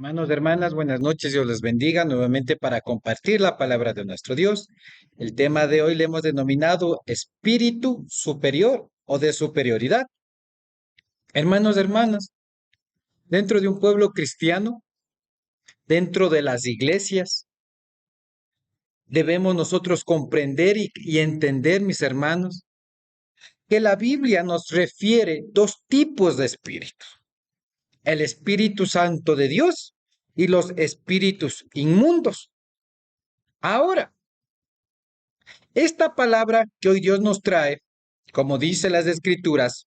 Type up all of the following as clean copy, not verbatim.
Hermanos, hermanas, buenas noches, Dios les bendiga nuevamente para compartir la palabra de nuestro Dios. El tema de hoy le hemos denominado espíritu superior o de superioridad. Hermanos, hermanas, dentro de un pueblo cristiano, dentro de las iglesias, debemos nosotros comprender y entender, mis hermanos, que la Biblia nos refiere dos tipos de espíritus: el Espíritu Santo de Dios y los espíritus inmundos. Ahora, esta palabra que hoy Dios nos trae, como dice las Escrituras,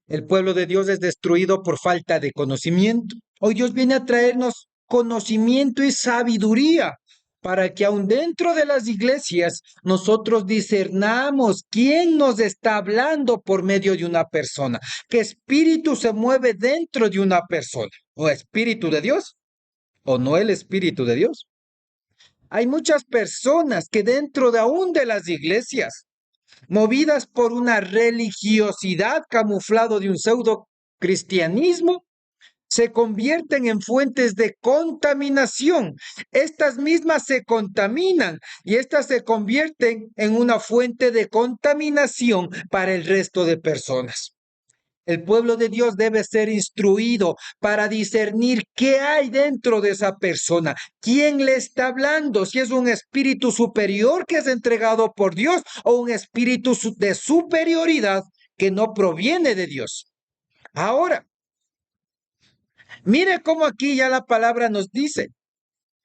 el pueblo de Dios es destruido por falta de conocimiento. Hoy Dios viene a traernos conocimiento y sabiduría para que aun dentro de las iglesias nosotros discernamos quién nos está hablando por medio de una persona, qué espíritu se mueve dentro de una persona, o espíritu de Dios o no el espíritu de Dios. Hay muchas personas que dentro de aún de las iglesias, movidas por una religiosidad camuflado de un pseudo cristianismo, se convierten en fuentes de contaminación. Estas mismas se contaminan y estas se convierten en una fuente de contaminación para el resto de personas. El pueblo de Dios debe ser instruido para discernir qué hay dentro de esa persona, quién le está hablando, si es un espíritu superior que es entregado por Dios o un espíritu de superioridad que no proviene de Dios. Ahora, mire cómo aquí ya la palabra nos dice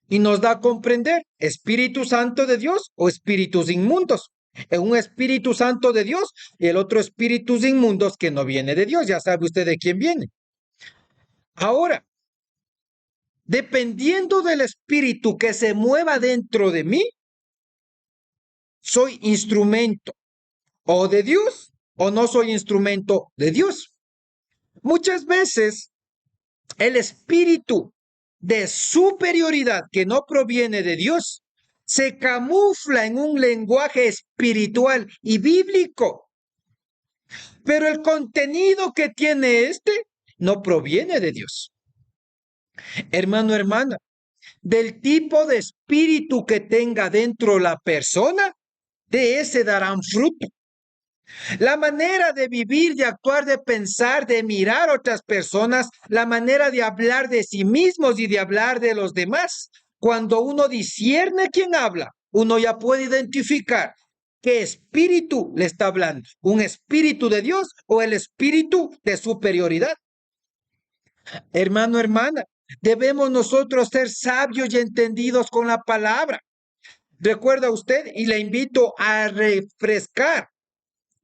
y nos da a comprender: Espíritu Santo de Dios o espíritus inmundos. Un Espíritu Santo de Dios y el otro espíritus inmundos que no viene de Dios. Ya sabe usted de quién viene. Ahora, dependiendo del espíritu que se mueva dentro de mí, soy instrumento o de Dios o no soy instrumento de Dios. Muchas veces el espíritu de superioridad que no proviene de Dios se camufla en un lenguaje espiritual y bíblico, pero el contenido que tiene este no proviene de Dios. Hermano, hermana, del tipo de espíritu que tenga dentro la persona, de ese darán fruto. La manera de vivir, de actuar, de pensar, de mirar a otras personas, la manera de hablar de sí mismos y de hablar de los demás. Cuando uno discierne quién habla, uno ya puede identificar qué espíritu le está hablando: un espíritu de Dios o el espíritu de superioridad. Hermano, hermana, debemos nosotros ser sabios y entendidos con la palabra. Recuerda usted, y le invito a refrescar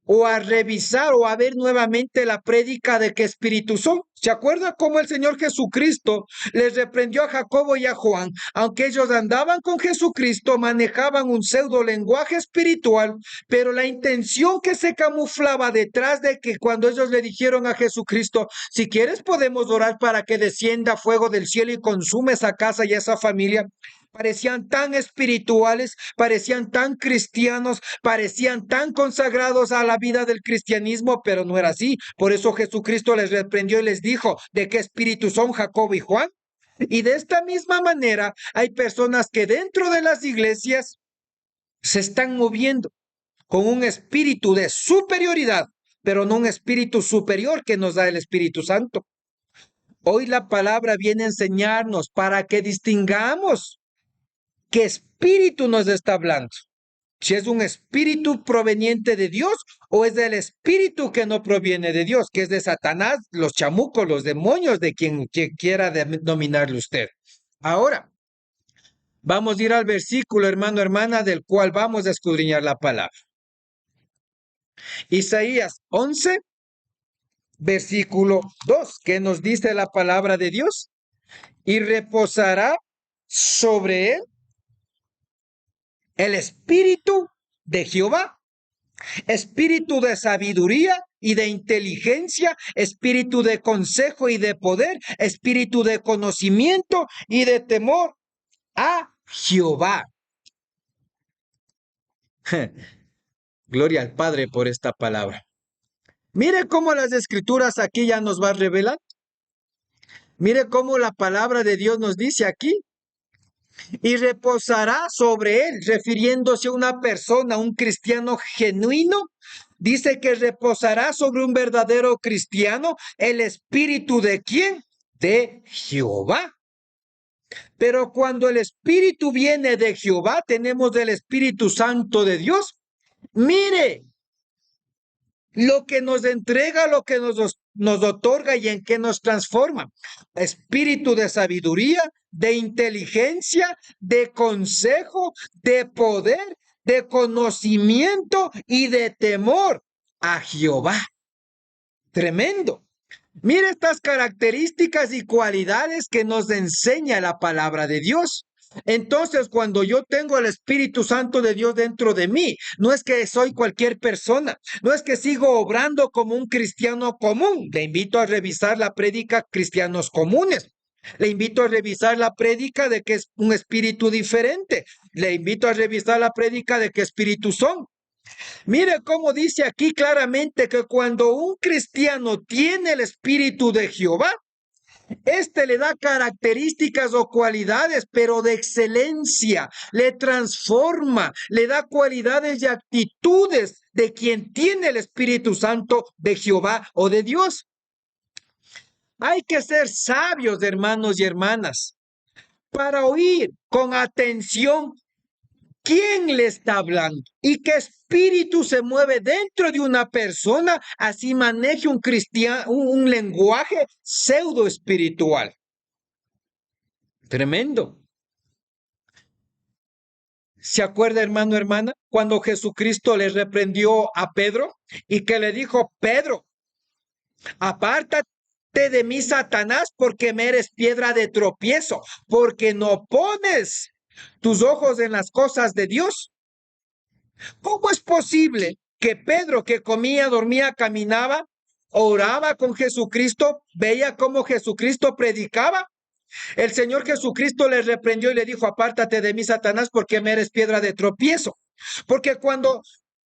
o a revisar o a ver nuevamente la prédica de qué espíritus son. ¿Se acuerda cómo el Señor Jesucristo les reprendió a Jacobo y a Juan? Aunque ellos andaban con Jesucristo, manejaban un pseudo lenguaje espiritual, pero la intención que se camuflaba detrás de que cuando ellos le dijeron a Jesucristo: si quieres podemos orar para que descienda fuego del cielo y consume esa casa y esa familia, parecían tan espirituales, parecían tan cristianos, parecían tan consagrados a la vida del cristianismo, pero no era así. Por eso Jesucristo les reprendió y les dijo: ¿de qué espíritu son Jacobo y Juan? Y de esta misma manera hay personas que dentro de las iglesias se están moviendo con un espíritu de superioridad, pero no un espíritu superior que nos da el Espíritu Santo. Hoy la palabra viene a enseñarnos para que distingamos qué espíritu nos está hablando. Si es un espíritu proveniente de Dios o es del espíritu que no proviene de Dios, que es de Satanás, los chamucos, los demonios, de quien quiera denominarle usted. Ahora, vamos a ir al versículo, hermano, hermana, del cual vamos a escudriñar la palabra. Isaías 11, versículo 2, que nos dice la palabra de Dios: y reposará sobre él el espíritu de Jehová, espíritu de sabiduría y de inteligencia, espíritu de consejo y de poder, espíritu de conocimiento y de temor a Jehová. Gloria al Padre por esta palabra. Mire cómo las escrituras aquí ya nos va a revelar. Mire cómo la palabra de Dios nos dice aquí, y reposará sobre él, refiriéndose a una persona, un cristiano genuino. Dice que reposará sobre un verdadero cristiano el espíritu de ¿quién? De Jehová. Pero cuando el espíritu viene de Jehová, tenemos del Espíritu Santo de Dios. Mire, lo que nos entrega, lo que nos otorga y en qué nos transforma. Espíritu de sabiduría, de inteligencia, de consejo, de poder, de conocimiento y de temor a Jehová. Tremendo. Mira estas características y cualidades que nos enseña la palabra de Dios. Entonces, cuando yo tengo el Espíritu Santo de Dios dentro de mí, no es que soy cualquier persona, no es que sigo obrando como un cristiano común. Le invito a revisar la prédica Cristianos Comunes. Le invito a revisar la prédica de que es un espíritu diferente. Le invito a revisar la prédica de qué espíritu son. Mire cómo dice aquí claramente que cuando un cristiano tiene el espíritu de Jehová, este le da características o cualidades, pero de excelencia, le transforma, le da cualidades y actitudes de quien tiene el Espíritu Santo de Jehová o de Dios. Hay que ser sabios, hermanos y hermanas, para oír con atención quién le está hablando y qué espíritu se mueve dentro de una persona, así maneje un lenguaje pseudo espiritual. Tremendo. ¿Se acuerda, hermano, hermana, cuando Jesucristo le reprendió a Pedro y que le dijo, Pedro, apártate de mí, Satanás, porque me eres piedra de tropiezo, porque no pones tus ojos en las cosas de Dios? ¿Cómo es posible que Pedro, que comía, dormía, caminaba, oraba con Jesucristo, veía cómo Jesucristo predicaba? El Señor Jesucristo le reprendió y le dijo, apártate de mí, Satanás, porque me eres piedra de tropiezo. Porque cuando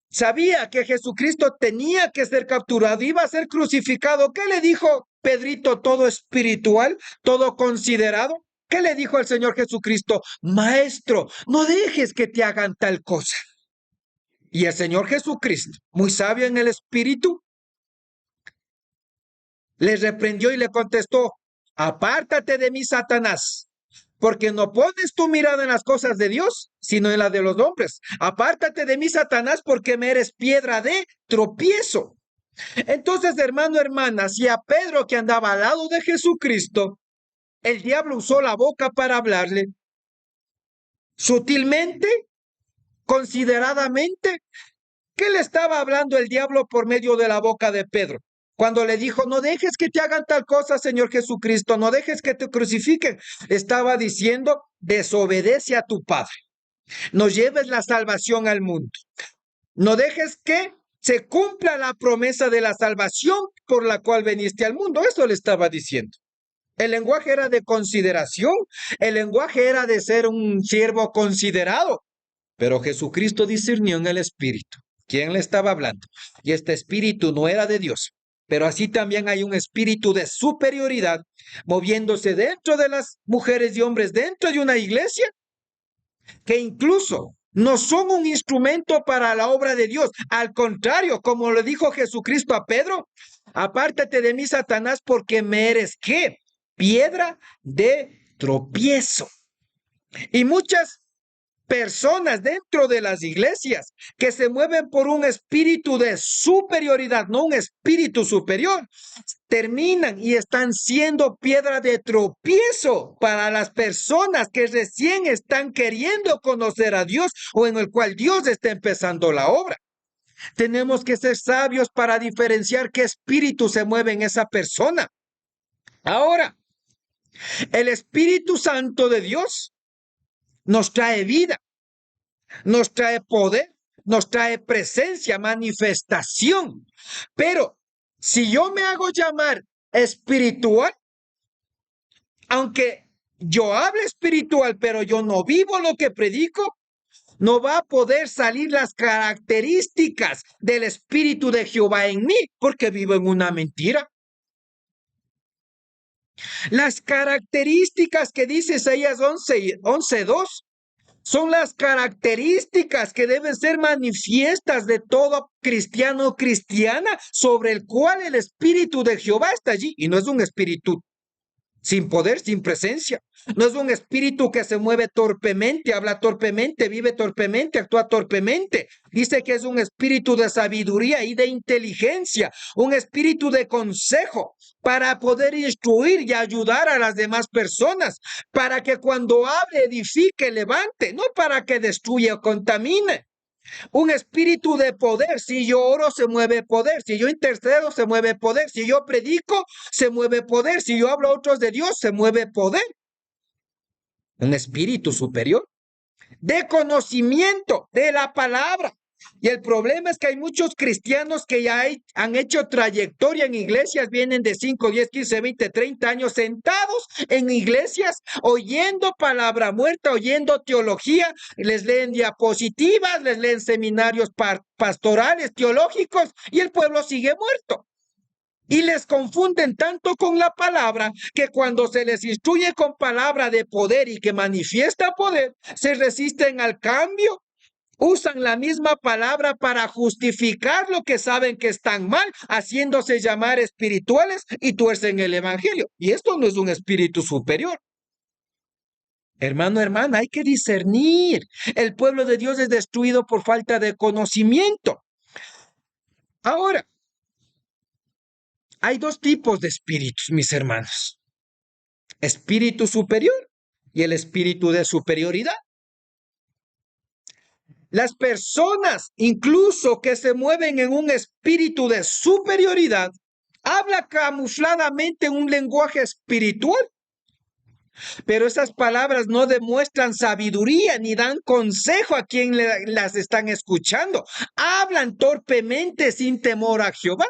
sabía que Jesucristo tenía que ser capturado, iba a ser crucificado, ¿qué le dijo Pedrito, todo espiritual, todo considerado? ¿Qué le dijo el Señor Jesucristo? Maestro, no dejes que te hagan tal cosa. Y el Señor Jesucristo, muy sabio en el espíritu, le reprendió y le contestó, apártate de mí, Satanás, porque no pones tu mirada en las cosas de Dios, sino en las de los hombres. Apártate de mí, Satanás, porque me eres piedra de tropiezo. Entonces, hermano, hermana, si a Pedro, que andaba al lado de Jesucristo, el diablo usó la boca para hablarle sutilmente, consideradamente, ¿qué le estaba hablando el diablo por medio de la boca de Pedro? Cuando le dijo, no dejes que te hagan tal cosa, Señor Jesucristo, no dejes que te crucifiquen. Estaba diciendo, desobedece a tu Padre. No lleves la salvación al mundo. No dejes que se cumpla la promesa de la salvación por la cual viniste al mundo. Eso le estaba diciendo. El lenguaje era de consideración. El lenguaje era de ser un siervo considerado. Pero Jesucristo discernió en el espíritu quién le estaba hablando. Y este espíritu no era de Dios. Pero así también hay un espíritu de superioridad moviéndose dentro de las mujeres y hombres dentro de una iglesia que incluso no son un instrumento para la obra de Dios. Al contrario, como le dijo Jesucristo a Pedro, apártate de mí, Satanás, porque me eres ¿qué? Piedra de tropiezo. Y muchas personas dentro de las iglesias que se mueven por un espíritu de superioridad, no un espíritu superior, terminan y están siendo piedra de tropiezo para las personas que recién están queriendo conocer a Dios o en el cual Dios está empezando la obra. Tenemos que ser sabios para diferenciar qué espíritu se mueve en esa persona. Ahora, el Espíritu Santo de Dios nos trae vida, nos trae poder, nos trae presencia, manifestación. Pero si yo me hago llamar espiritual, aunque yo hable espiritual, pero yo no vivo lo que predico, no va a poder salir las características del Espíritu de Jehová en mí, porque vivo en una mentira. Las características que dice Isaías 11:2 son las características que deben ser manifiestas de todo cristiano o cristiana sobre el cual el Espíritu de Jehová está allí. Y no es un espíritu sin poder, sin presencia. No es un espíritu que se mueve torpemente, habla torpemente, vive torpemente, actúa torpemente. Dice que es un espíritu de sabiduría y de inteligencia, un espíritu de consejo para poder instruir y ayudar a las demás personas, para que cuando hable, edifique, levante, no para que destruya o contamine. Un espíritu de poder. Si yo oro, se mueve poder. Si yo intercedo, se mueve poder. Si yo predico, se mueve poder. Si yo hablo a otros de Dios, se mueve poder. Un espíritu superior de conocimiento de la palabra. Y el problema es que hay muchos cristianos que ya han hecho trayectoria en iglesias, vienen de 5, 10, 15, 20, 30 años sentados en iglesias, oyendo palabra muerta, oyendo teología, les leen diapositivas, les leen seminarios pastorales, teológicos, y el pueblo sigue muerto. Y les confunden tanto con la palabra que cuando se les instruye con palabra de poder y que manifiesta poder, se resisten al cambio. Usan la misma palabra para justificar lo que saben que están mal, haciéndose llamar espirituales y tuercen el evangelio. Y esto no es un espíritu superior. Hermano, hermana, hay que discernir. El pueblo de Dios es destruido por falta de conocimiento. Ahora, hay dos tipos de espíritus, mis hermanos. Espíritu superior y el espíritu de superioridad. Las personas, incluso que se mueven en un espíritu de superioridad, habla camufladamente un lenguaje espiritual, pero esas palabras no demuestran sabiduría ni dan consejo a quien las están escuchando. Hablan torpemente sin temor a Jehová.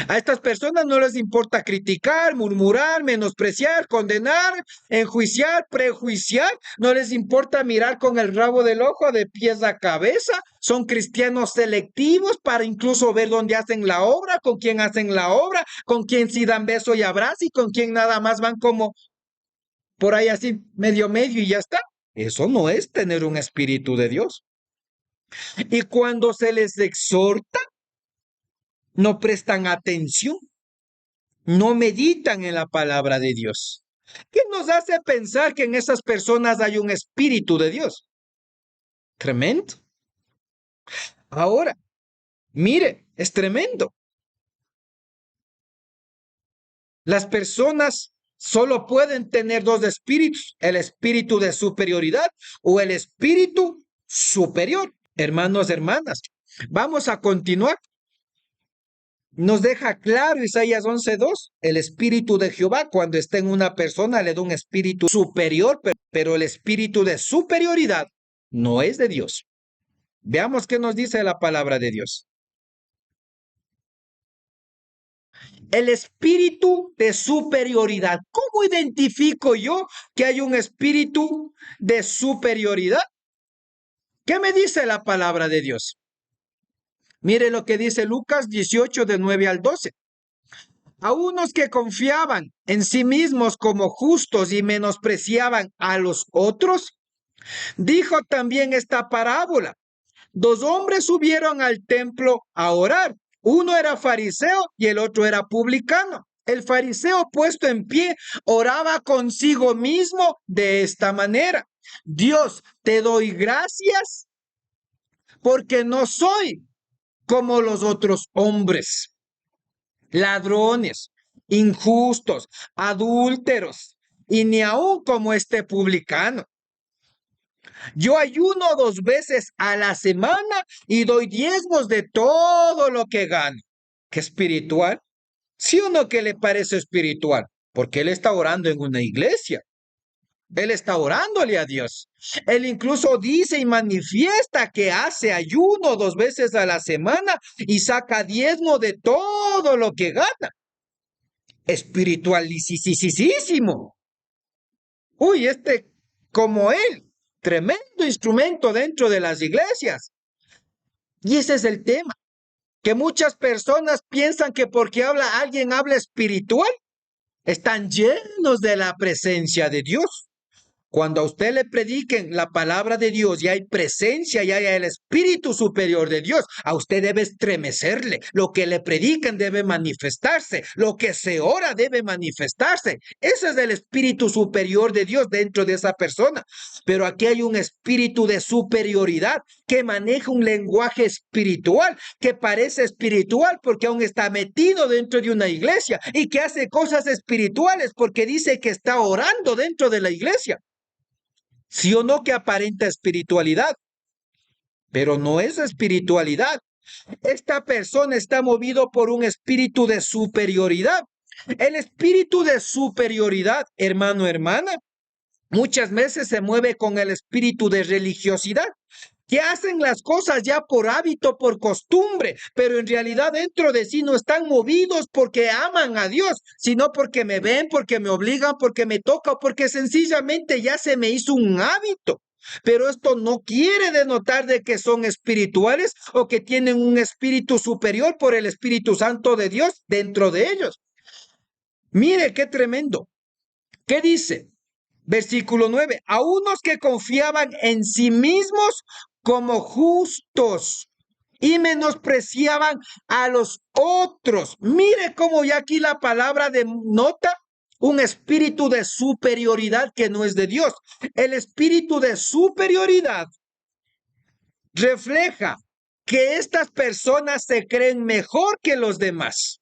A estas personas no les importa criticar, murmurar, menospreciar, condenar, enjuiciar, prejuiciar. No les importa mirar con el rabo del ojo de pies a cabeza. Son cristianos selectivos para incluso ver dónde hacen la obra, con quién hacen la obra, con quién sí dan beso y abrazo y con quién nada más van como por ahí así medio medio y ya está. Eso no es tener un espíritu de Dios. Y cuando se les exhorta, no prestan atención. No meditan en la palabra de Dios. ¿Qué nos hace pensar que en esas personas hay un espíritu de Dios? Tremendo. Ahora, mire, es tremendo. Las personas solo pueden tener dos espíritus, el espíritu de superioridad o el espíritu superior. Hermanos, hermanas, vamos a continuar. Nos deja claro Isaías 11:2, el espíritu de Jehová cuando está en una persona le da un espíritu superior, pero el espíritu de superioridad no es de Dios. Veamos qué nos dice la palabra de Dios. El espíritu de superioridad. ¿Cómo identifico yo que hay un espíritu de superioridad? ¿Qué me dice la palabra de Dios? Mire lo que dice Lucas 18 de 9 al 12. A unos que confiaban en sí mismos como justos y menospreciaban a los otros, dijo también esta parábola. Dos hombres subieron al templo a orar. Uno era fariseo y el otro era publicano. El fariseo puesto en pie oraba consigo mismo de esta manera. Dios, te doy gracias porque no soy como los otros hombres, ladrones, injustos, adúlteros, y ni aun como este publicano. Yo ayuno 2 veces a la semana y doy diezmos de todo lo que gano. ¿Qué espiritual? ¿Sí o no que le parece espiritual? Porque él está orando en una iglesia. Él está orándole a Dios. Él incluso dice y manifiesta que hace ayuno 2 veces a la semana y saca diezmo de todo lo que gana. Espiritualicísimo. Uy, como él, tremendo instrumento dentro de las iglesias. Y ese es el tema, que muchas personas piensan que porque alguien habla espiritual, Están llenos de la presencia de Dios. Cuando a usted le prediquen la palabra de Dios y hay presencia y hay el Espíritu superior de Dios, a usted debe estremecerle. Lo que le prediquen debe manifestarse. Lo que se ora debe manifestarse. Ese es el Espíritu superior de Dios dentro de esa persona. Pero aquí hay un espíritu de superioridad que maneja un lenguaje espiritual, que parece espiritual porque aún está metido dentro de una iglesia y que hace cosas espirituales porque dice que está orando dentro de la iglesia. Sí o no que aparenta espiritualidad, pero no es espiritualidad. Esta persona está movido por un espíritu de superioridad. El espíritu de superioridad, hermano, hermana, muchas veces se mueve con el espíritu de religiosidad, que hacen las cosas ya por hábito, por costumbre, pero en realidad dentro de sí no están movidos porque aman a Dios, sino porque me ven, porque me obligan, porque me toca, porque sencillamente ya se me hizo un hábito. Pero esto no quiere denotar de que son espirituales o que tienen un espíritu superior por el Espíritu Santo de Dios dentro de ellos. Mire qué tremendo. ¿Qué dice? Versículo 9. A unos que confiaban en sí mismos como justos y menospreciaban a los otros. Mire cómo ya aquí la palabra denota un espíritu de superioridad que no es de Dios. El espíritu de superioridad refleja que estas personas se creen mejor que los demás.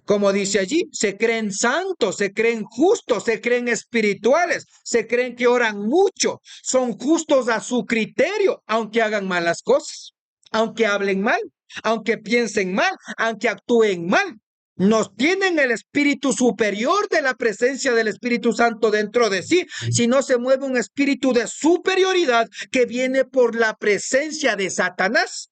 Como dice allí, se creen santos, se creen justos, se creen espirituales, se creen que oran mucho, son justos a su criterio, aunque hagan malas cosas, aunque hablen mal, aunque piensen mal, aunque actúen mal. Nos tienen el espíritu superior de la presencia del Espíritu Santo dentro de sí, si no se mueve un espíritu de superioridad que viene por la presencia de Satanás.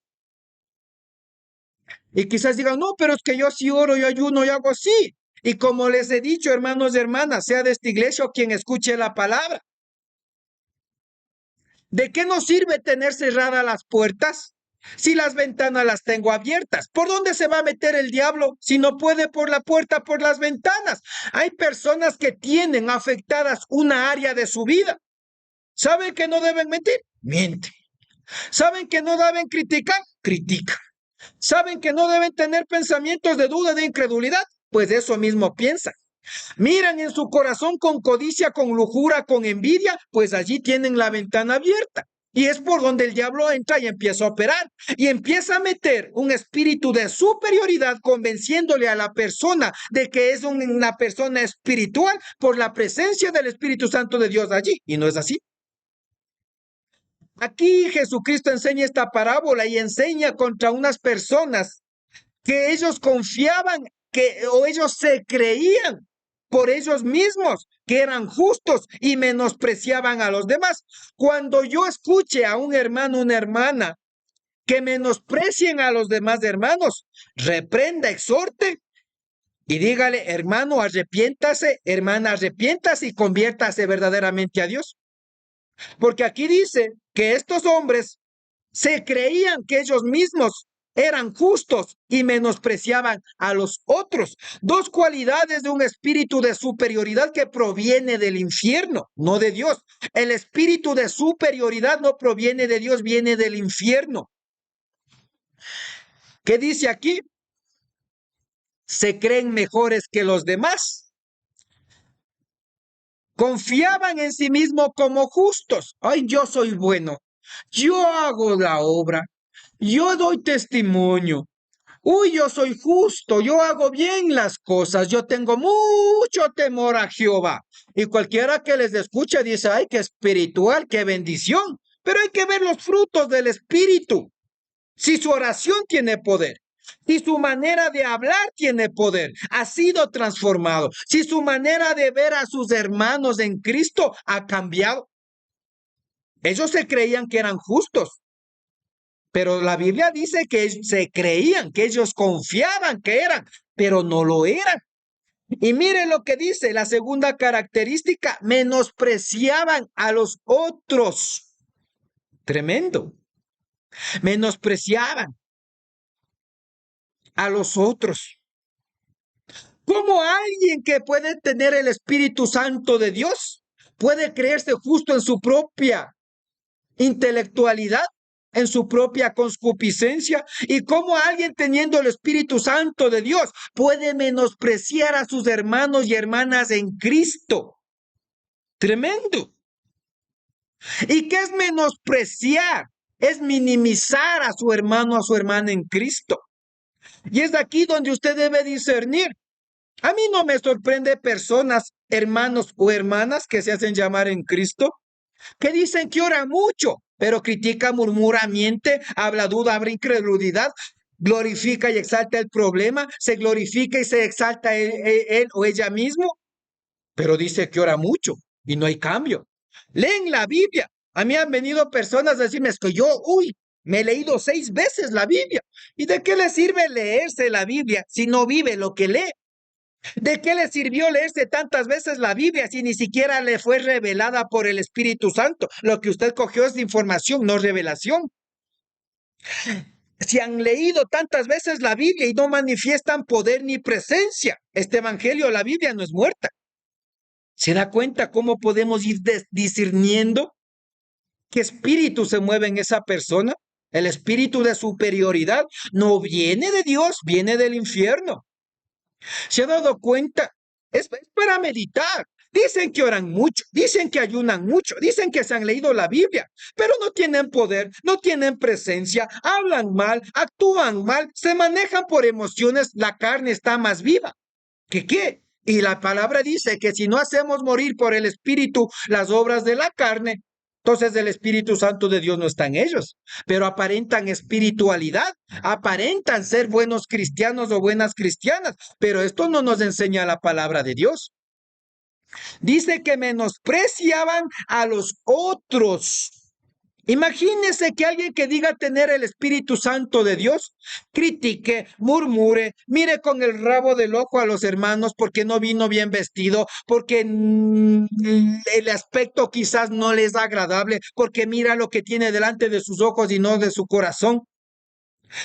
Y quizás digan, no, pero es que yo sí oro, yo ayuno, yo hago así. Y como les he dicho, hermanos y hermanas, sea de esta iglesia o quien escuche la palabra, ¿de qué nos sirve tener cerradas las puertas si las ventanas las tengo abiertas? ¿Por dónde se va a meter el diablo si no puede por la puerta, por las ventanas? Hay personas que tienen afectadas una área de su vida. ¿Saben que no deben mentir? Mienten. ¿Saben que no deben criticar? Critican. ¿Saben que no deben tener pensamientos de duda, de incredulidad? Pues eso mismo piensan. Miran en su corazón con codicia, con lujura, con envidia, pues allí tienen la ventana abierta. Y es por donde el diablo entra y empieza a operar. Y empieza a meter un espíritu de superioridad, convenciéndole a la persona de que es una persona espiritual por la presencia del Espíritu Santo de Dios allí. Y no es así. Aquí Jesucristo enseña esta parábola y enseña contra unas personas que ellos confiaban o ellos se creían por ellos mismos que eran justos y menospreciaban a los demás. Cuando yo escuche a un hermano, una hermana que menosprecien a los demás hermanos, reprenda, exhorte y dígale, hermano, arrepiéntase, hermana, arrepiéntase y conviértase verdaderamente a Dios. Porque aquí dice que estos hombres se creían que ellos mismos eran justos y menospreciaban a los otros. Dos cualidades de un espíritu de superioridad que proviene del infierno, no de Dios. El espíritu de superioridad no proviene de Dios, viene del infierno. ¿Qué dice aquí? Se creen mejores que los demás. Confiaban en sí mismos como justos. Ay, yo soy bueno. Yo hago la obra. Yo doy testimonio. Uy, yo soy justo, yo hago bien las cosas, yo tengo mucho temor a Jehová. Y cualquiera que les escuche dice, ay, qué espiritual, qué bendición. Pero hay que ver los frutos del espíritu. Si su oración tiene poder, si su manera de hablar tiene poder, ha sido transformado, si su manera de ver a sus hermanos en Cristo ha cambiado. Ellos se creían que eran justos, pero la Biblia dice que se creían, que ellos confiaban que eran, pero no lo eran. Y mire lo que dice la segunda característica, menospreciaban a los otros. Tremendo. Menospreciaban a los otros. ¿Cómo alguien que puede tener el Espíritu Santo de Dios puede creerse justo en su propia intelectualidad, en su propia concupiscencia? ¿Y cómo alguien teniendo el Espíritu Santo de Dios puede menospreciar a sus hermanos y hermanas en Cristo? Tremendo. ¿Y qué es menospreciar? Es minimizar a su hermano, a su hermana en Cristo. Y es aquí donde usted debe discernir. A mí no me sorprende personas, hermanos o hermanas que se hacen llamar en Cristo, que dicen que oran mucho, pero critica, murmura, miente, habla duda, habla incredulidad, glorifica y exalta el problema, se glorifica y se exalta él o ella mismo, pero dice que ora mucho y no hay cambio. Leen la Biblia. A mí han venido personas a decirme, es que yo, me he leído 6 veces la Biblia. ¿Y de qué le sirve leerse la Biblia si no vive lo que lee? ¿De qué le sirvió leerse tantas veces la Biblia si ni siquiera le fue revelada por el Espíritu Santo? Lo que usted cogió es información, no revelación. Si han leído tantas veces la Biblia y no manifiestan poder ni presencia, este evangelio, la Biblia no es muerta. ¿Se da cuenta cómo podemos ir discerniendo qué espíritu se mueve en esa persona? El espíritu de superioridad no viene de Dios, viene del infierno. ¿Se ha dado cuenta? Es para meditar. Dicen que oran mucho, dicen que ayunan mucho, dicen que se han leído la Biblia, pero no tienen poder, no tienen presencia, hablan mal, actúan mal, se manejan por emociones, la carne está más viva. ¿Qué? Y la palabra dice que si no hacemos morir por el Espíritu las obras de la carne, entonces el Espíritu Santo de Dios no está en ellos, pero aparentan espiritualidad, aparentan ser buenos cristianos o buenas cristianas, pero esto no nos enseña la palabra de Dios. Dice que menospreciaban a los otros. Imagínese que alguien que diga tener el Espíritu Santo de Dios critique, murmure, mire con el rabo del ojo a los hermanos porque no vino bien vestido, porque el aspecto quizás no les es agradable, porque mira lo que tiene delante de sus ojos y no de su corazón.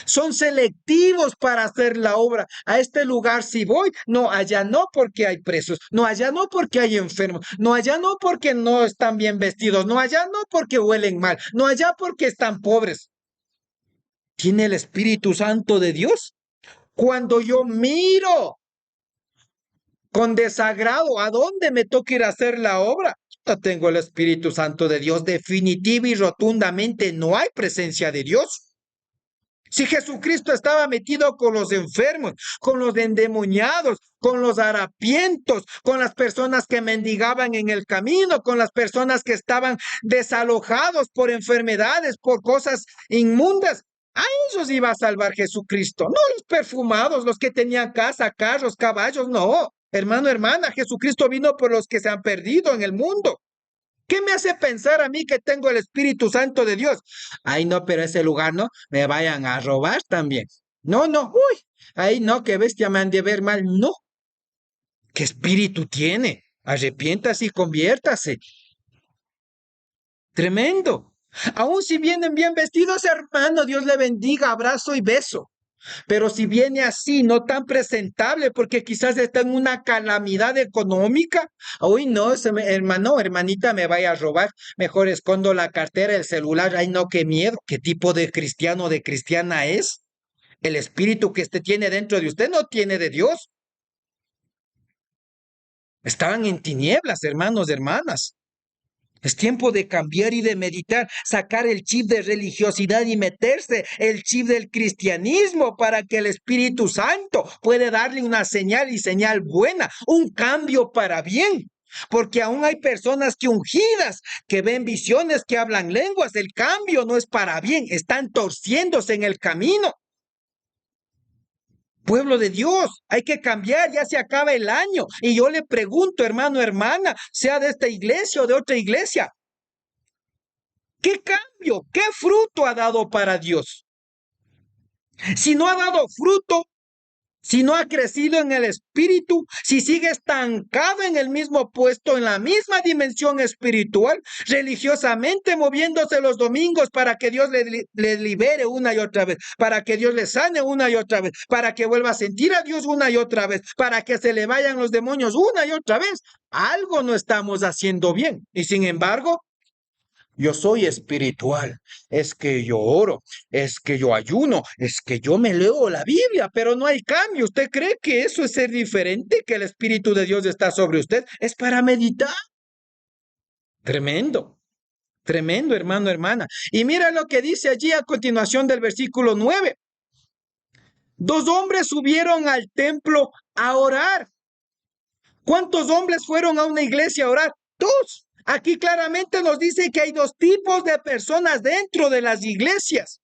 Son selectivos para hacer la obra. A este lugar sí voy, no, allá no porque hay presos, no, allá no porque hay enfermos, no, allá no porque no están bien vestidos, no, allá no porque huelen mal, no, allá porque están pobres. ¿Tiene el Espíritu Santo de Dios? Cuando yo miro con desagrado a dónde me toca ir a hacer la obra, no tengo el Espíritu Santo de Dios. Definitiva y rotundamente no hay presencia de Dios. Si Jesucristo estaba metido con los enfermos, con los endemoniados, con los harapientos, con las personas que mendigaban en el camino, con las personas que estaban desalojados por enfermedades, por cosas inmundas, a ellos iba a salvar Jesucristo, no los perfumados, los que tenían casa, carros, caballos, no. Hermano, hermana, Jesucristo vino por los que se han perdido en el mundo. ¿Qué me hace pensar a mí que tengo el Espíritu Santo de Dios? Ay, no, pero ese lugar no, me vayan a robar también. No, no, ay, no, qué bestia me han de ver mal. No, ¿qué espíritu tiene? Arrepiéntase y conviértase. Tremendo. Aún si vienen bien vestidos, hermano, Dios le bendiga, abrazo y beso. Pero si viene así, no tan presentable, porque quizás está en una calamidad económica, uy, no, hermano, hermanita, me vaya a robar, mejor escondo la cartera, el celular, ay, no, qué miedo, qué tipo de cristiano o de cristiana es. El espíritu que usted tiene dentro de usted no tiene de Dios. Estaban en tinieblas, hermanos, hermanas. Es tiempo de cambiar y de meditar, sacar el chip de religiosidad y meterse el chip del cristianismo para que el Espíritu Santo pueda darle una señal y señal buena, un cambio para bien. Porque aún hay personas que ungidas, que ven visiones, que hablan lenguas. El cambio no es para bien, están torciéndose en el camino. Pueblo de Dios, hay que cambiar, ya se acaba el año. Y yo le pregunto, hermano, hermana, sea de esta iglesia o de otra iglesia, ¿qué cambio, qué fruto ha dado para Dios? Si no ha dado fruto, si no ha crecido en el espíritu, si sigue estancado en el mismo puesto, en la misma dimensión espiritual, religiosamente moviéndose los domingos para que Dios le libere una y otra vez, para que Dios le sane una y otra vez, para que vuelva a sentir a Dios una y otra vez, para que se le vayan los demonios una y otra vez. Algo no estamos haciendo bien. Y sin embargo, yo soy espiritual, es que yo oro, es que yo ayuno, es que yo me leo la Biblia, pero no hay cambio. ¿Usted cree que eso es ser diferente, que el Espíritu de Dios está sobre usted? Es para meditar. Tremendo, tremendo, hermano, hermana. Y mira lo que dice allí a continuación del versículo 9. Dos hombres subieron al templo a orar. ¿Cuántos hombres fueron a una iglesia a orar? Dos. Aquí claramente nos dice que hay dos tipos de personas dentro de las iglesias.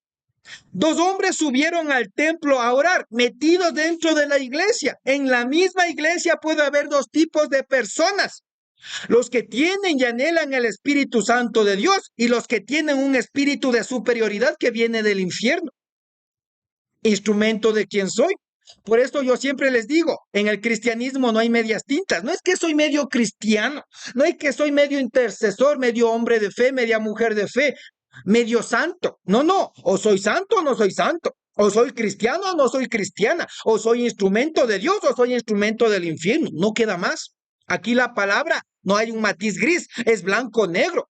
Dos hombres subieron al templo a orar, metidos dentro de la iglesia. En la misma iglesia puede haber dos tipos de personas. Los que tienen y anhelan el Espíritu Santo de Dios y los que tienen un espíritu de superioridad que viene del infierno. ¿Instrumento de quién soy? Por esto yo siempre les digo, en el cristianismo no hay medias tintas. No es que soy medio cristiano, no es que soy medio intercesor, medio hombre de fe, media mujer de fe, medio santo. No, no, o soy santo o no soy santo. O soy cristiano o no soy cristiana. O soy instrumento de Dios o soy instrumento del infierno. No queda más. Aquí la palabra, no hay un matiz gris, es blanco-negro.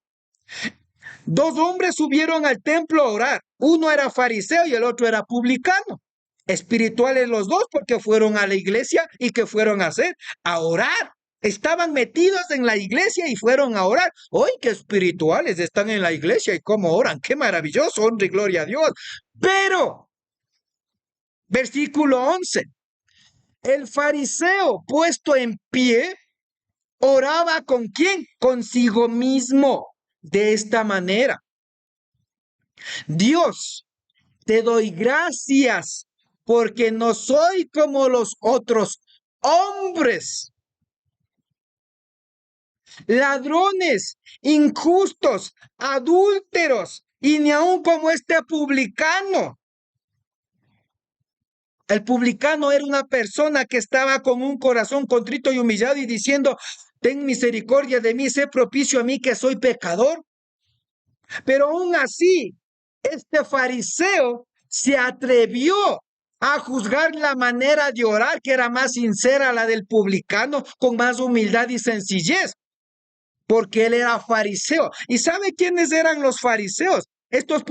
Dos hombres subieron al templo a orar. Uno era fariseo y el otro era publicano. Espirituales los dos porque fueron a la iglesia y ¿qué fueron a hacer? A orar. Estaban metidos en la iglesia y fueron a orar. ¡Hoy qué espirituales están en la iglesia y cómo oran! ¡Qué maravilloso! ¡Honra y gloria a Dios! Pero, versículo 11. El fariseo puesto en pie oraba ¿con quién? Consigo mismo. De esta manera. Dios, te doy gracias porque no soy como los otros hombres, ladrones, injustos, adúlteros y ni aun como este publicano. El publicano era una persona que estaba con un corazón contrito y humillado y diciendo, ten misericordia de mí, sé propicio a mí que soy pecador. Pero aún así, este fariseo se atrevió a juzgar la manera de orar que era más sincera la del publicano, con más humildad y sencillez, porque él era fariseo. ¿Y sabe quiénes eran los fariseos? Estos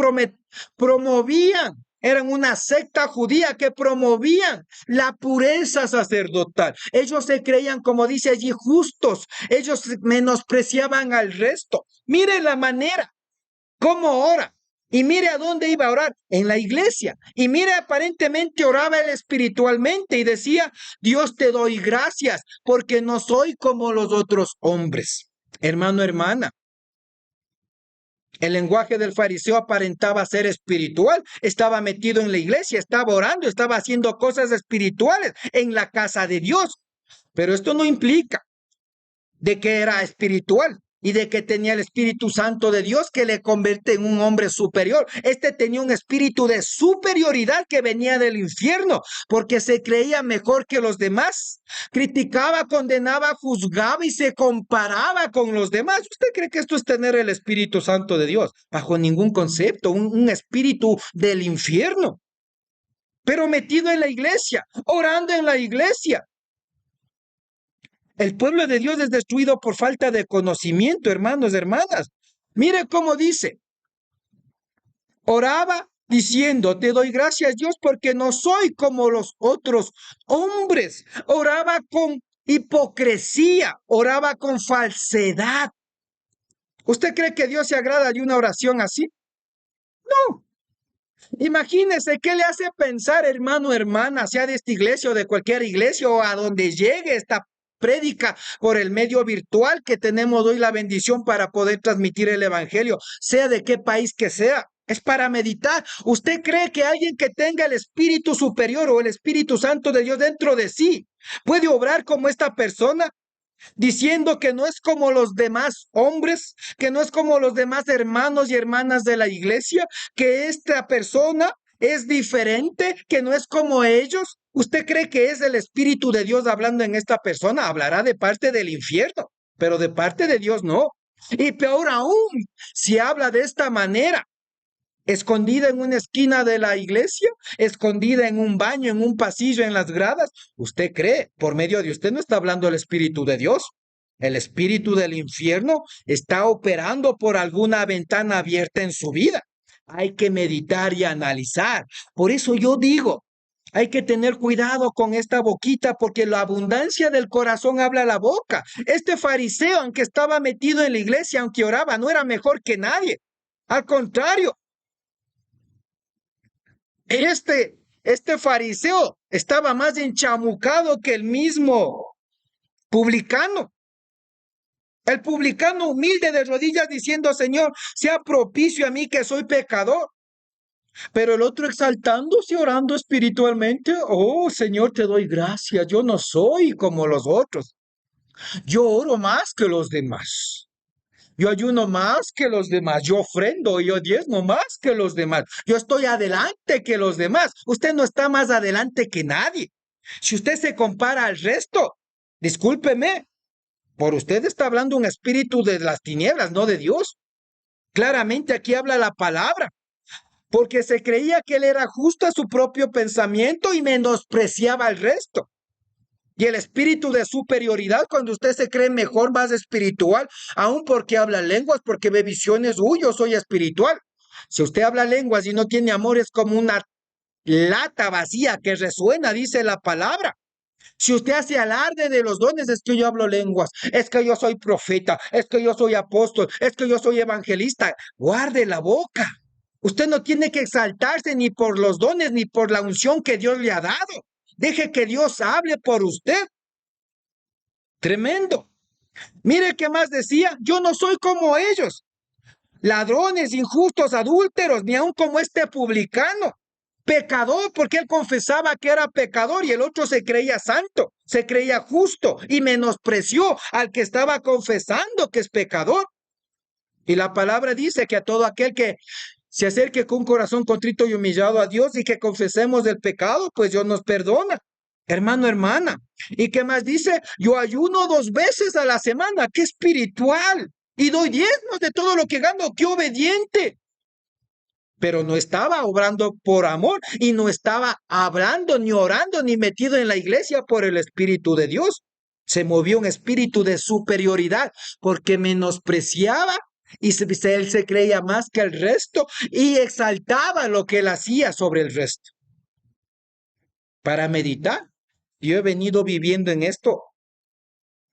promovían, eran una secta judía que promovían la pureza sacerdotal. Ellos se creían, como dice allí, justos. Ellos menospreciaban al resto. Mire la manera. ¿Cómo ora? Y mire a dónde iba a orar, en la iglesia. Y mire, aparentemente oraba él espiritualmente y decía, Dios te doy gracias porque no soy como los otros hombres. Hermano, hermana, el lenguaje del fariseo aparentaba ser espiritual. Estaba metido en la iglesia, estaba orando, estaba haciendo cosas espirituales en la casa de Dios. Pero esto no implica de que era espiritual y de que tenía el Espíritu Santo de Dios que le convierte en un hombre superior. Este tenía un espíritu de superioridad que venía del infierno porque se creía mejor que los demás. Criticaba, condenaba, juzgaba y se comparaba con los demás. ¿Usted cree que esto es tener el Espíritu Santo de Dios? Bajo ningún concepto, un espíritu del infierno. Pero metido en la iglesia, orando en la iglesia. El pueblo de Dios es destruido por falta de conocimiento, hermanos, hermanas. Mire cómo dice, oraba diciendo, te doy gracias Dios porque no soy como los otros hombres. Oraba con hipocresía, oraba con falsedad. ¿Usted cree que Dios se agrada de una oración así? No. Imagínese qué le hace pensar, hermano, hermana, sea de esta iglesia o de cualquier iglesia o a donde llegue esta prédica por el medio virtual que tenemos hoy la bendición para poder transmitir el evangelio, sea de qué país que sea. Es para meditar. ¿Usted cree que alguien que tenga el Espíritu Superior o el Espíritu Santo de Dios dentro de sí puede obrar como esta persona? Diciendo que no es como los demás hombres, que no es como los demás hermanos y hermanas de la iglesia, que esta persona es diferente, que no es como ellos. ¿Usted cree que es el Espíritu de Dios hablando en esta persona? Hablará de parte del infierno, pero de parte de Dios no. Y peor aún, si habla de esta manera, escondida en una esquina de la iglesia, escondida en un baño, en un pasillo, en las gradas, ¿usted cree? Por medio de usted no está hablando el Espíritu de Dios. El espíritu del infierno está operando por alguna ventana abierta en su vida. Hay que meditar y analizar. Por eso yo digo, hay que tener cuidado con esta boquita porque la abundancia del corazón habla la boca. Este fariseo, aunque estaba metido en la iglesia, aunque oraba, no era mejor que nadie. Al contrario, este fariseo estaba más enchamucado que el mismo publicano. El publicano humilde de rodillas diciendo, Señor, sea propicio a mí que soy pecador. Pero el otro exaltándose, orando espiritualmente, oh Señor, te doy gracias, yo no soy como los otros. Yo oro más que los demás. Yo ayuno más que los demás. Yo ofrendo y yo diezmo más que los demás. Yo estoy adelante que los demás. Usted no está más adelante que nadie. Si usted se compara al resto, discúlpeme, por usted está hablando un espíritu de las tinieblas, no de Dios. Claramente aquí habla la palabra, porque se creía que él era justo a su propio pensamiento y menospreciaba al resto. Y el espíritu de superioridad, cuando usted se cree mejor, más espiritual, aun porque habla lenguas, porque ve visiones, uy, yo soy espiritual. Si usted habla lenguas y no tiene amor, es como una lata vacía que resuena, dice la palabra. Si usted hace alarde de los dones, es que yo hablo lenguas, es que yo soy profeta, es que yo soy apóstol, es que yo soy evangelista, guarde la boca. Usted no tiene que exaltarse ni por los dones ni por la unción que Dios le ha dado. Deje que Dios hable por usted. Tremendo. Mire qué más decía, yo no soy como ellos, ladrones, injustos, adúlteros, ni aun como este publicano. Pecador, porque él confesaba que era pecador y el otro se creía santo, se creía justo y menospreció al que estaba confesando que es pecador. Y la palabra dice que a todo aquel que se acerque con un corazón contrito y humillado a Dios y que confesemos el pecado, pues Dios nos perdona. Hermano, hermana. ¿Y qué más dice? Yo ayuno 2 veces a la semana, qué espiritual. Y doy diezmos de todo lo que gano, qué obediente. Pero no estaba obrando por amor y no estaba hablando ni orando ni metido en la iglesia por el Espíritu de Dios. Se movió un espíritu de superioridad porque menospreciaba y él se creía más que el resto y exaltaba lo que él hacía sobre el resto. Para meditar, yo he venido viviendo en esto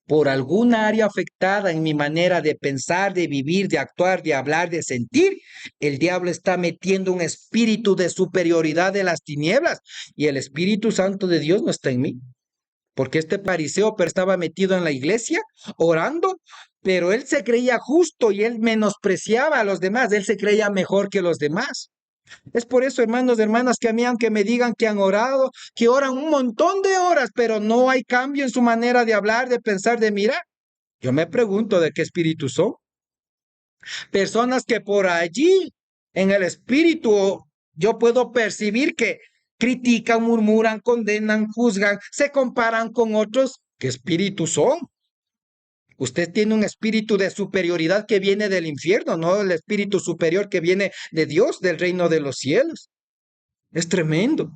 por alguna área afectada en mi manera de pensar, de vivir, de actuar, de hablar, de sentir, el diablo está metiendo un espíritu de superioridad de las tinieblas y el Espíritu Santo de Dios no está en mí. Porque este fariseo estaba metido en la iglesia orando, pero él se creía justo y él menospreciaba a los demás, él se creía mejor que los demás. Es por eso, hermanos, hermanas, que a mí, aunque me digan que han orado, que oran un montón de horas, pero no hay cambio en su manera de hablar, de pensar, de mirar, yo me pregunto de qué espíritu son. Personas que por allí, en el espíritu, yo puedo percibir que critican, murmuran, condenan, juzgan, se comparan con otros. ¿Qué espíritus son? Usted tiene un espíritu de superioridad que viene del infierno, no el espíritu superior que viene de Dios, del reino de los cielos. Es tremendo.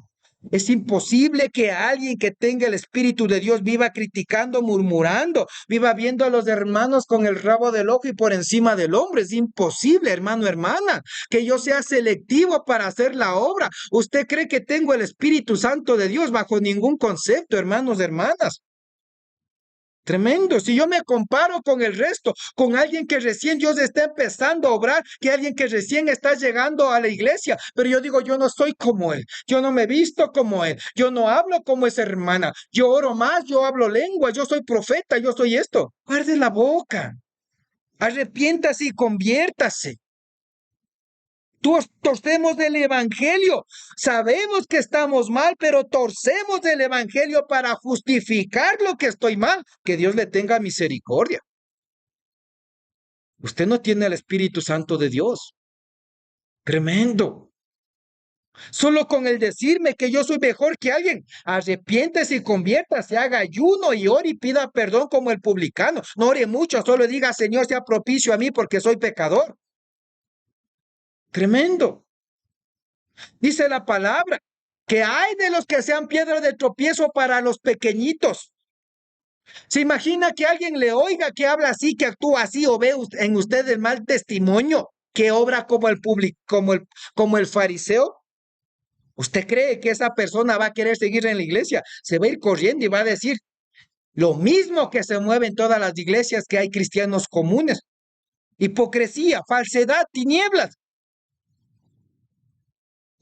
Es imposible que alguien que tenga el Espíritu de Dios viva criticando, murmurando, viva viendo a los hermanos con el rabo del ojo y por encima del hombre. Es imposible, hermano, hermana, que yo sea selectivo para hacer la obra. ¿Usted cree que tengo el Espíritu Santo de Dios bajo ningún concepto, hermanos, hermanas? Tremendo. Si yo me comparo con el resto, con alguien que recién Dios está empezando a obrar, que alguien que recién está llegando a la iglesia, pero yo digo, yo no soy como él, yo no me he visto como él, yo no hablo como esa hermana, yo oro más, yo hablo lengua, yo soy profeta, yo soy esto. Guarde la boca, arrepiéntase y conviértase. Torcemos del evangelio. Sabemos que estamos mal, pero torcemos del evangelio para justificar lo que estoy mal. Que Dios le tenga misericordia. Usted no tiene el Espíritu Santo de Dios. Tremendo. Solo con el decirme que yo soy mejor que alguien, arrepiéntese y conviértase, haga ayuno y ore y pida perdón como el publicano. No ore mucho, solo diga, Señor, sea propicio a mí porque soy pecador. Tremendo. Dice la palabra que hay de los que sean piedra de tropiezo para los pequeñitos. ¿Se imagina que alguien le oiga que habla así, que actúa así o ve en usted el mal testimonio, que obra como el público, como el fariseo? ¿Usted cree que esa persona va a querer seguir en la iglesia? Se va a ir corriendo y va a decir lo mismo que se mueve en todas las iglesias que hay cristianos comunes. Hipocresía, falsedad, tinieblas.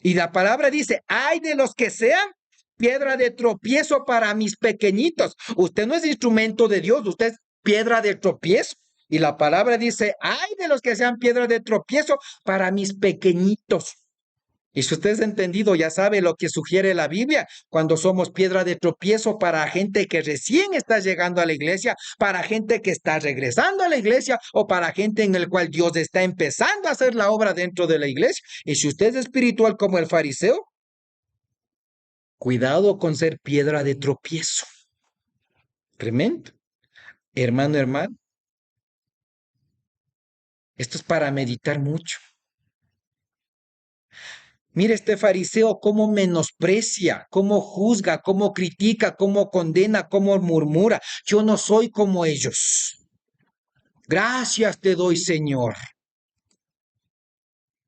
Y la palabra dice, ay de los que sean piedra de tropiezo para mis pequeñitos. Usted no es instrumento de Dios, usted es piedra de tropiezo. Y la palabra dice, ay de los que sean piedra de tropiezo para mis pequeñitos. Y si usted es entendido, ya sabe lo que sugiere la Biblia cuando somos piedra de tropiezo para gente que recién está llegando a la iglesia, para gente que está regresando a la iglesia o para gente en el cual Dios está empezando a hacer la obra dentro de la iglesia. Y si usted es espiritual como el fariseo, cuidado con ser piedra de tropiezo. Tremendo. Hermano, hermano, esto es para meditar mucho. Mire este fariseo cómo menosprecia, cómo juzga, cómo critica, cómo condena, cómo murmura. Yo no soy como ellos. Gracias te doy, Señor.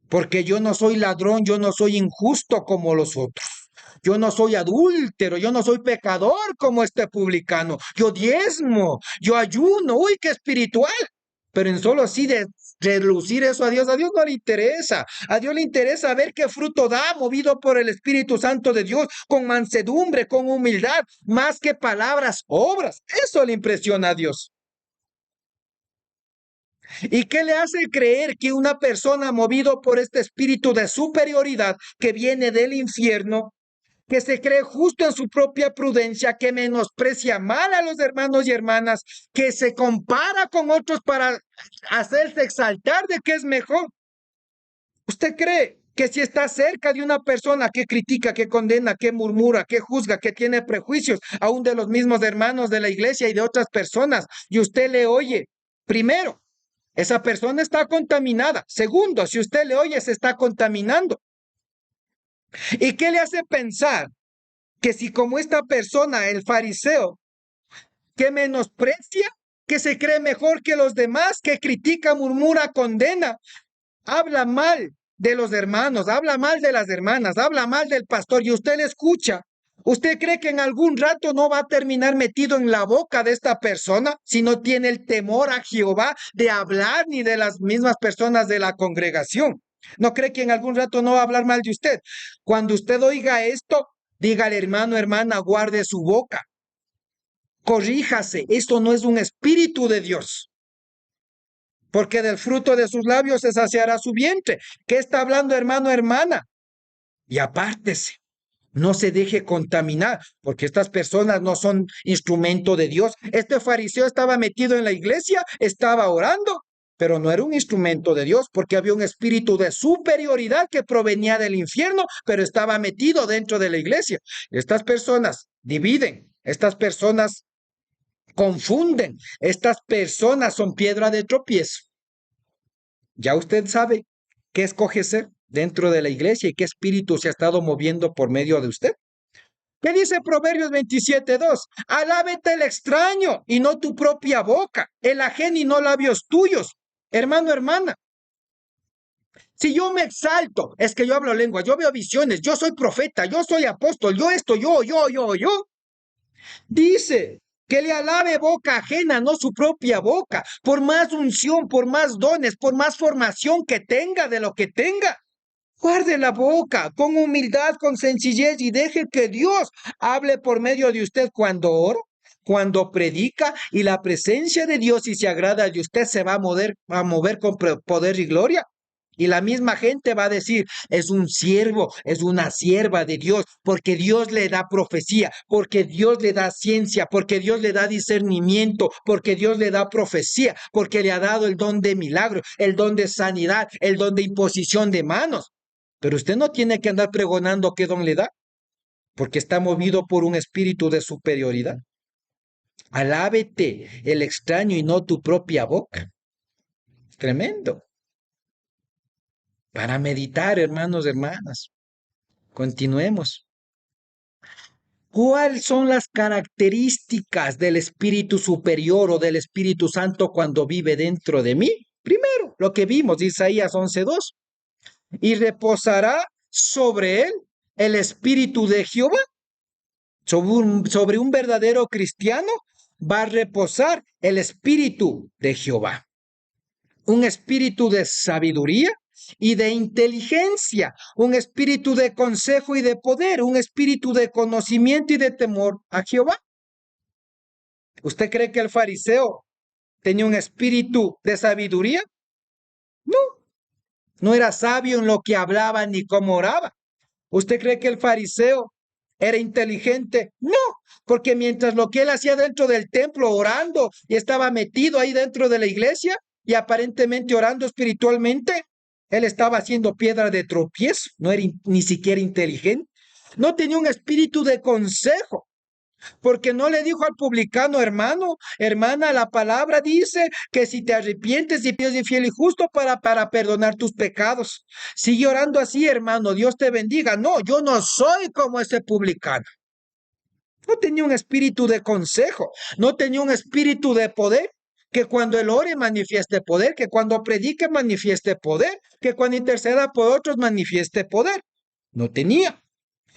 Porque yo no soy ladrón, yo no soy injusto como los otros. Yo no soy adúltero, yo no soy pecador como este publicano. Yo diezmo, yo ayuno, uy, qué espiritual. Pero en solo así de relucir eso a Dios no le interesa. A Dios le interesa ver qué fruto da, movido por el Espíritu Santo de Dios, con mansedumbre, con humildad, más que palabras, obras. Eso le impresiona a Dios. ¿Y qué le hace creer que una persona movido por este espíritu de superioridad que viene del infierno, que se cree justo en su propia prudencia, que menosprecia mal a los hermanos y hermanas, que se compara con otros para hacerse exaltar de que es mejor? ¿Usted cree que si está cerca de una persona que critica, que condena, que murmura, que juzga, que tiene prejuicios, aún de los mismos hermanos de la iglesia y de otras personas, y usted le oye, primero, esa persona está contaminada? Segundo, si usted le oye, se está contaminando. ¿Y qué le hace pensar que si como esta persona, el fariseo, que menosprecia, que se cree mejor que los demás, que critica, murmura, condena, habla mal de los hermanos, habla mal de las hermanas, habla mal del pastor y usted le escucha? ¿Usted cree que en algún rato no va a terminar metido en la boca de esta persona si no tiene el temor a Jehová de hablar ni de las mismas personas de la congregación? ¿No cree que en algún rato no va a hablar mal de usted? Cuando usted oiga esto, dígale, hermano, hermana, guarde su boca. Corríjase, esto no es un espíritu de Dios, porque del fruto de sus labios se saciará su vientre. ¿Qué está hablando, hermano, hermana? Y apártese, no se deje contaminar, porque estas personas no son instrumento de Dios. Este fariseo estaba metido en la iglesia, estaba orando, pero no era un instrumento de Dios, porque había un espíritu de superioridad que provenía del infierno, pero estaba metido dentro de la iglesia. Estas personas dividen, estas personas confunden, estas personas son piedra de tropiezo. Ya usted sabe qué escoge ser dentro de la iglesia y qué espíritu se ha estado moviendo por medio de usted. ¿Qué dice Proverbios 27:2? Alábete el extraño y no tu propia boca, el ajeno y no labios tuyos. Hermano, hermana, si yo me exalto, es que yo hablo lengua, yo veo visiones, yo soy profeta, yo soy apóstol, yo esto, yo. Dice que le alabe boca ajena, no su propia boca, por más unción, por más dones, por más formación que tenga de lo que tenga. Guarde la boca con humildad, con sencillez y deje que Dios hable por medio de usted cuando ora, cuando predica y la presencia de Dios y se agrada de usted se va a mover con poder y gloria. Y la misma gente va a decir, es un siervo, es una sierva de Dios, porque Dios le da profecía, porque Dios le da ciencia, porque Dios le da discernimiento, porque Dios le da profecía, porque le ha dado el don de milagro, el don de sanidad, el don de imposición de manos. Pero usted no tiene que andar pregonando qué don le da, porque está movido por un espíritu de superioridad. Alábete el extraño y no tu propia boca. Tremendo. Para meditar, hermanos, hermanas. Continuemos. ¿Cuáles son las características del Espíritu Superior o del Espíritu Santo cuando vive dentro de mí? Primero, lo que vimos, Isaías 11:2. Y reposará sobre él el Espíritu de Jehová. Sobre un verdadero cristiano va a reposar el Espíritu de Jehová. Un espíritu de sabiduría y de inteligencia, un espíritu de consejo y de poder, un espíritu de conocimiento y de temor a Jehová. ¿Usted cree que el fariseo tenía un espíritu de sabiduría? No, no era sabio en lo que hablaba ni cómo oraba. ¿Usted cree que el fariseo era inteligente? No, porque mientras lo que él hacía dentro del templo orando y estaba metido ahí dentro de la iglesia y aparentemente orando espiritualmente, él estaba haciendo piedra de tropiezo, no era ni siquiera inteligente. No tenía un espíritu de consejo, porque no le dijo al publicano, hermano, hermana, la palabra dice que si te arrepientes y pides fiel y justo para perdonar tus pecados. Sigue orando así, hermano, Dios te bendiga. No, yo no soy como ese publicano. No tenía un espíritu de consejo, no tenía un espíritu de poder, que cuando él ore manifieste poder, que cuando predique manifieste poder, que cuando interceda por otros manifieste poder. No tenía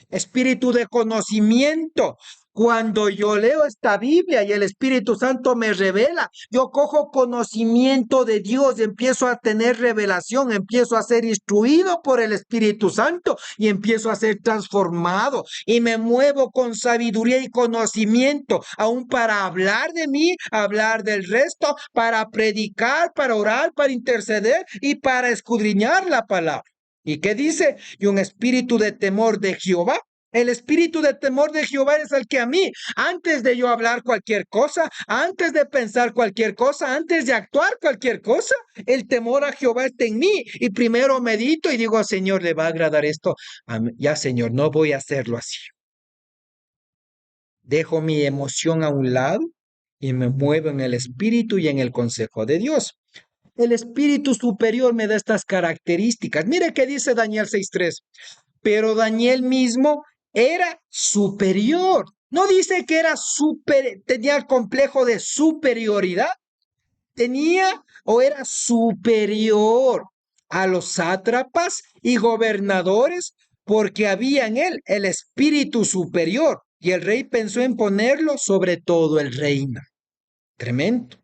espíritu de conocimiento. Cuando yo leo esta Biblia y el Espíritu Santo me revela, yo cojo conocimiento de Dios, empiezo a tener revelación, empiezo a ser instruido por el Espíritu Santo y empiezo a ser transformado y me muevo con sabiduría y conocimiento, aún para hablar de mí, hablar del resto, para predicar, para orar, para interceder y para escudriñar la palabra. ¿Y qué dice? Y un espíritu de temor de Jehová. El espíritu de temor de Jehová es el que a mí, antes de yo hablar cualquier cosa, antes de pensar cualquier cosa, antes de actuar cualquier cosa, el temor a Jehová está en mí. Y primero medito y digo, Señor, ¿le va a agradar esto? Ya, Señor, no voy a hacerlo así. Dejo mi emoción a un lado y me muevo en el espíritu y en el consejo de Dios. El espíritu superior me da estas características. Mire qué dice Daniel 6:3. Pero Daniel mismo era superior. No dice que era tenía el complejo de superioridad. Tenía o era superior a los sátrapas y gobernadores porque había en él el espíritu superior y el rey pensó en ponerlo sobre todo el reino. Tremendo.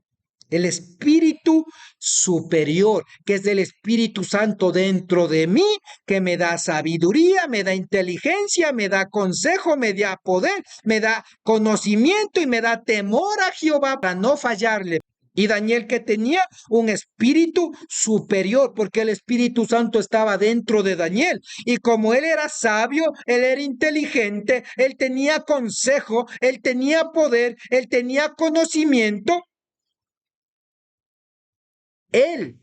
El espíritu superior, que es el Espíritu Santo dentro de mí, que me da sabiduría, me da inteligencia, me da consejo, me da poder, me da conocimiento y me da temor a Jehová para no fallarle. Y Daniel que tenía un espíritu superior, porque el Espíritu Santo estaba dentro de Daniel. Y como él era sabio, él era inteligente, él tenía consejo, él tenía poder, él tenía conocimiento. Él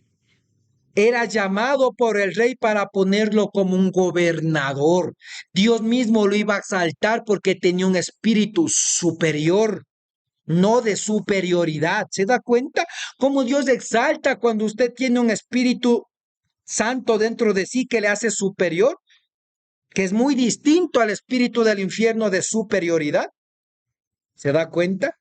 era llamado por el rey para ponerlo como un gobernador. Dios mismo lo iba a exaltar porque tenía un espíritu superior, no de superioridad. ¿Se da cuenta cómo Dios exalta cuando usted tiene un espíritu santo dentro de sí que le hace superior? Que es muy distinto al espíritu del infierno de superioridad. ¿Se da cuenta?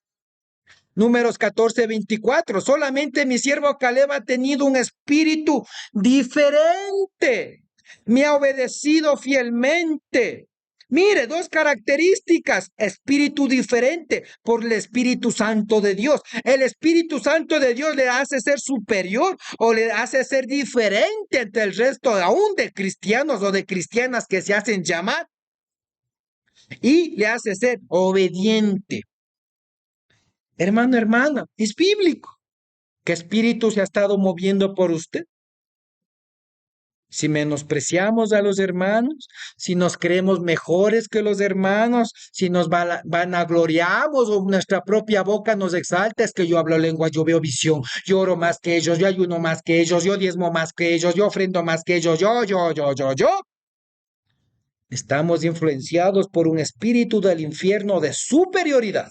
Números 14:24. Solamente mi siervo Caleb ha tenido un espíritu diferente. Me ha obedecido fielmente. Mire, dos características. Espíritu diferente por el Espíritu Santo de Dios. El Espíritu Santo de Dios le hace ser superior o le hace ser diferente entre el resto aún de cristianos o de cristianas que se hacen llamar. Y le hace ser obediente. Hermano, hermana, es bíblico. ¿Qué espíritu se ha estado moviendo por usted? Si menospreciamos a los hermanos, si nos creemos mejores que los hermanos, si nos vanagloriamos o nuestra propia boca nos exalta, es que yo hablo lengua, yo veo visión, yo oro más que ellos, yo ayuno más que ellos, yo diezmo más que ellos, yo ofrendo más que ellos, yo. Estamos influenciados por un espíritu del infierno de superioridad,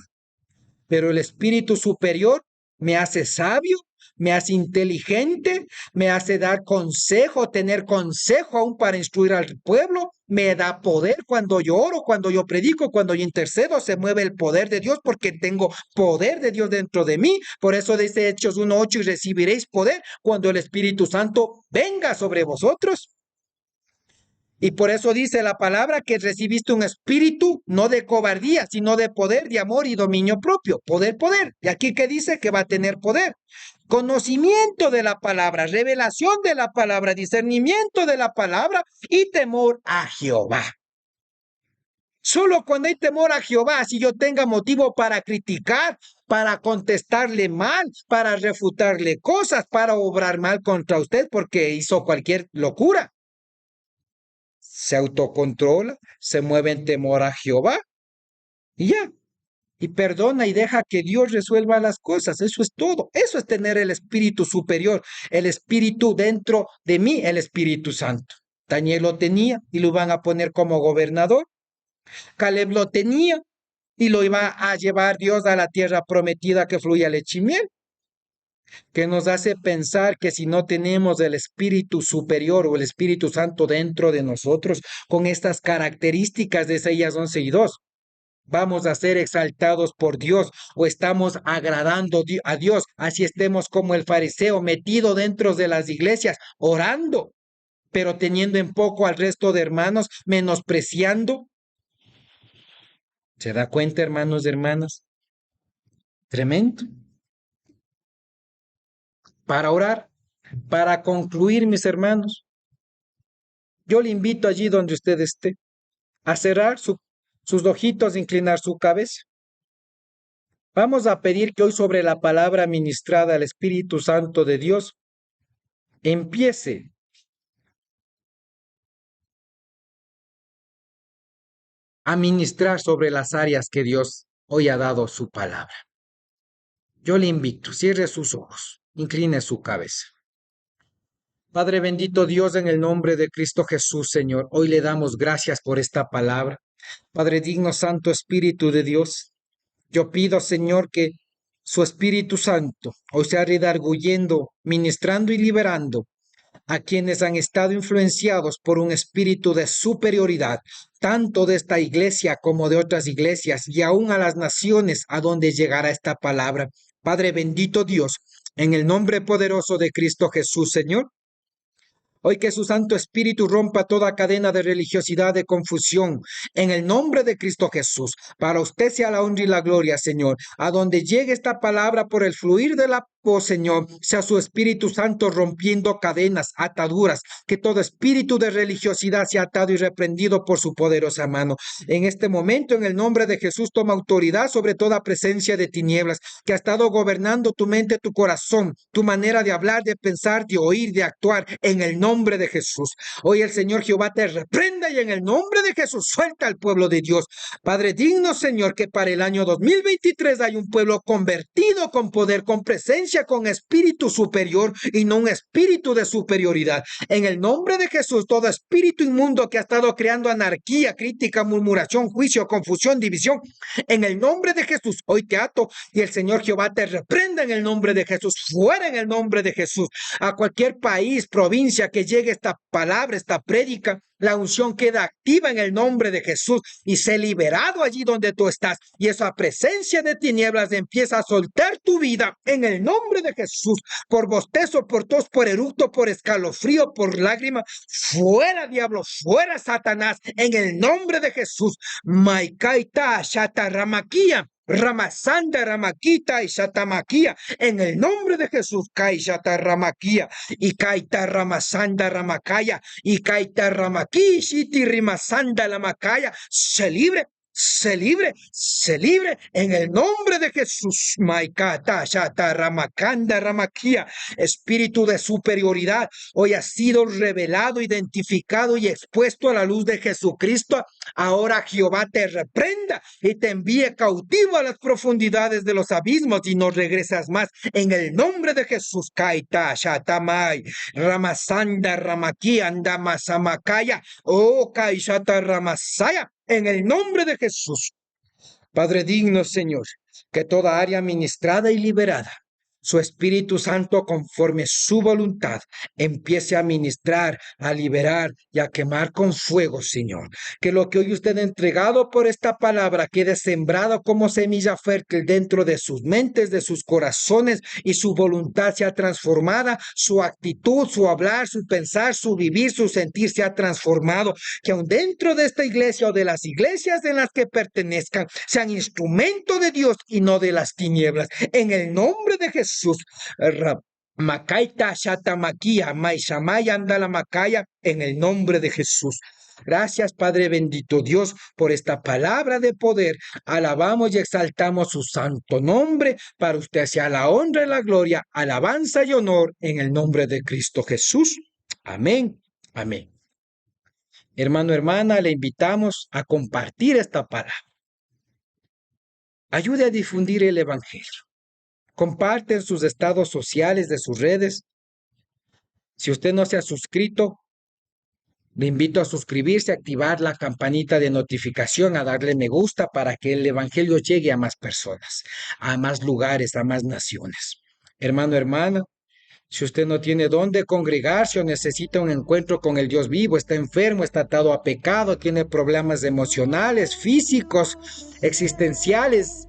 pero el espíritu superior me hace sabio, me hace inteligente, me hace dar consejo, tener consejo aún para instruir al pueblo, me da poder cuando yo oro, cuando yo predico, cuando yo intercedo, se mueve el poder de Dios porque tengo poder de Dios dentro de mí. Por eso dice Hechos 1:8, y recibiréis poder cuando el Espíritu Santo venga sobre vosotros. Y por eso dice la palabra que recibiste un espíritu no de cobardía, sino de poder, de amor y dominio propio. Poder, poder. Y aquí que dice que va a tener poder. Conocimiento de la palabra, revelación de la palabra, discernimiento de la palabra y temor a Jehová. Solo cuando hay temor a Jehová, si yo tenga motivo para criticar, para contestarle mal, para refutarle cosas, para obrar mal contra usted porque hizo cualquier locura, se autocontrola, se mueve en temor a Jehová y ya. Y perdona y deja que Dios resuelva las cosas. Eso es todo. Eso es tener el espíritu superior, el espíritu dentro de mí, el Espíritu Santo. Daniel lo tenía y lo van a poner como gobernador. Caleb lo tenía y lo iba a llevar Dios a la tierra prometida que fluía leche y miel, que nos hace pensar que si no tenemos el Espíritu Superior o el Espíritu Santo dentro de nosotros, con estas características de Isaías 11:2, vamos a ser exaltados por Dios o estamos agradando a Dios, así estemos como el fariseo metido dentro de las iglesias, orando, pero teniendo en poco al resto de hermanos, menospreciando. ¿Se da cuenta, hermanos y hermanas? Tremendo. Para orar, para concluir, mis hermanos, yo le invito allí donde usted esté a cerrar sus ojitos, inclinar su cabeza. Vamos a pedir que hoy sobre la palabra ministrada al Espíritu Santo de Dios empiece a ministrar sobre las áreas que Dios hoy ha dado su palabra. Yo le invito, cierre sus ojos, incline su cabeza. Padre bendito Dios, en el nombre de Cristo Jesús, Señor, hoy le damos gracias por esta palabra. Padre digno, Santo Espíritu de Dios, yo pido, Señor, que su Espíritu Santo hoy sea redarguyendo, ministrando y liberando a quienes han estado influenciados por un espíritu de superioridad, tanto de esta iglesia como de otras iglesias y aún a las naciones a donde llegará esta palabra. Padre bendito Dios, en el nombre poderoso de Cristo Jesús, Señor, hoy que su Santo Espíritu rompa toda cadena de religiosidad, de confusión, en el nombre de Cristo Jesús. Para usted sea la honra y la gloria, Señor. A donde llegue esta palabra por el fluir de la voz, Señor, sea su Espíritu Santo rompiendo cadenas, ataduras, que todo espíritu de religiosidad sea atado y reprendido por su poderosa mano. En este momento, en el nombre de Jesús, toma autoridad sobre toda presencia de tinieblas que ha estado gobernando tu mente, tu corazón, tu manera de hablar, de pensar, de oír, de actuar, en el nombre de Jesús. Hoy el Señor Jehová te reprenda y en el nombre de Jesús suelta al pueblo de Dios. Padre digno, Señor, que para el año 2023 hay un pueblo convertido con poder, con presencia, con espíritu superior y no un espíritu de superioridad. En el nombre de Jesús, todo espíritu inmundo que ha estado creando anarquía, crítica, murmuración, juicio, confusión, división, en el nombre de Jesús, hoy te ato y el Señor Jehová te reprenda en el nombre de Jesús, fuera en el nombre de Jesús. A cualquier país, provincia que llegue esta palabra, esta prédica, la unción queda activa en el nombre de Jesús y sé liberado allí donde tú estás. Y esa presencia de tinieblas empieza a soltar tu vida en el nombre de Jesús. Por bostezo, por tos, por eructo, por escalofrío, por lágrima. Fuera, diablo, fuera, Satanás, en el nombre de Jesús. Maikaita, Shataramaquia. Ramasanda Ramaquita y Shatamaquia, en el nombre de Jesús, Kai Shataramaquia y Kaita Ramasanda Ramakaya y Kaita Ramaki Shiti Rimasanda Lamakaya, se libre se libre en el nombre de Jesús. Maikata, Shata, Ramakanda, Ramakia, espíritu de superioridad, hoy ha sido revelado, identificado y expuesto a la luz de Jesucristo. Ahora Jehová te reprenda y te envíe cautivo a las profundidades de los abismos y no regresas más. En el nombre de Jesús, Kaita, Shatamai, Ramasanda, Ramakia, Andamasamakaya, oh Kaishata, Ramasaya. En el nombre de Jesús, Padre digno, Señor, que toda área ministrada y liberada, su Espíritu Santo, conforme su voluntad, empiece a ministrar, a liberar y a quemar con fuego, Señor. Que lo que hoy usted ha entregado por esta palabra quede sembrado como semilla fértil dentro de sus mentes, de sus corazones, y su voluntad sea transformada, su actitud, su hablar, su pensar, su vivir, su sentir sea transformado. Que aun dentro de esta iglesia o de las iglesias en las que pertenezcan, sean instrumento de Dios y no de las tinieblas. En el nombre de Jesús. Makaita Shatamakia, Maishamaya Andala Makaya, en el nombre de Jesús. Gracias, Padre bendito Dios, por esta palabra de poder. Alabamos y exaltamos su santo nombre. Para usted sea la honra y la gloria, alabanza y honor en el nombre de Cristo Jesús. Amén. Amén. Hermano, hermana, le invitamos a compartir esta palabra. Ayude a difundir el Evangelio. Comparten sus estados sociales de sus redes. Si usted no se ha suscrito, le invito a suscribirse, a activar la campanita de notificación, a darle me gusta para que el Evangelio llegue a más personas, a más lugares, a más naciones. Hermano, hermana, si usted no tiene dónde congregarse o necesita un encuentro con el Dios vivo, está enfermo, está atado a pecado, tiene problemas emocionales, físicos, existenciales,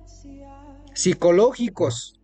psicológicos,